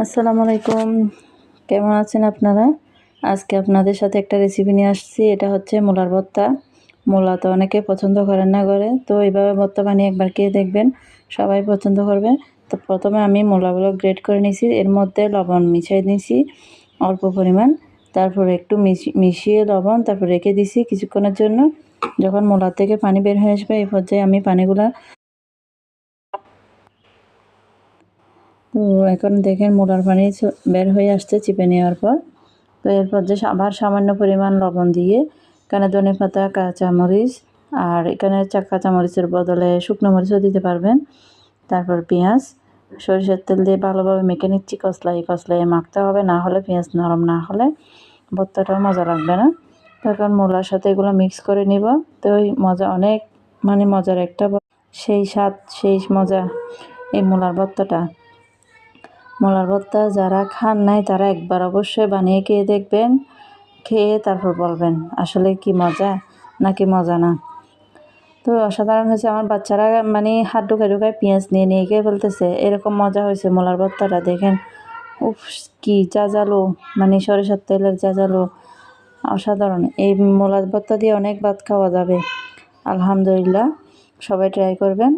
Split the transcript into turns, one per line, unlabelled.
আসসালামু আলাইকুম। কেমন আছেন আপনারা? আজকে আপনাদের সাথে একটা রেসিপি নিয়ে আসছি। এটা হচ্ছে মূলার ভর্তা। মূলা তো অনেকে পছন্দ করেন না ঘরে। তো এইভাবে ভর্তা বানিয়ে একবার খেয়ে দেখবেন, সবাই পছন্দ করবে। তো প্রথমে আমি মূলাগুলো গ্রেট করে নিয়েছি। এর মধ্যে লবণ মিশিয়ে নিয়েছি অল্প পরিমাণ। তারপরে একটু মিশিয়ে লবণ তারপর রেখে দিয়েছি কিছুক্ষণের জন্য। যখন মূলা থেকে পানি বের হয়ে আসবে এই পর্যায়ে আমি পানিগুলা তো এখন দেখেন মূলার পানি বের হয়ে আসছে চিপে নেওয়ার পর। তো এরপর যে আবার সামান্য পরিমাণ লবণ দিয়ে এখানে ধনেপাতা, কাঁচামরিচ, আর এখানে কাঁচামরিচের বদলে শুকনো মরিচও দিতে পারবেন। তারপর পেঁয়াজ, সরিষার তেল দিয়ে ভালোভাবে মেখে নিচ্ছি। কষলায় মাখতে হবে, না হলে পেঁয়াজ নরম না হলে ভর্তাটাও মজা লাগবে না। তারপর মূলার সাথে এগুলো মিক্স করে নিব। তো ওই মজা অনেক মজার একটা সেই স্বাদ সেই মজা এই মূলার ভর্তা যারা খান নাই তারা একবার অবশ্যই বানিয়ে খেয়ে দেখবেন। খেয়ে তারপর বলবেন আসলে কি মজা নাকি মজা না। তো অসাধারণ হয়েছে। আমার বাচ্চারা হাত ঢুকায় পেঁয়াজ নিয়ে খেয়ে ফেলতেছে, এরকম মজা হয়েছে মূলার ভর্তাটা। দেখেন উফ, কি জাজালো, সরিষার তেলের জাজালো, অসাধারণ। এই মূলার ভর্তা দিয়ে অনেক ভাত খাওয়া যাবে। আলহামদুলিল্লাহ, সবাই ট্রাই করবেন।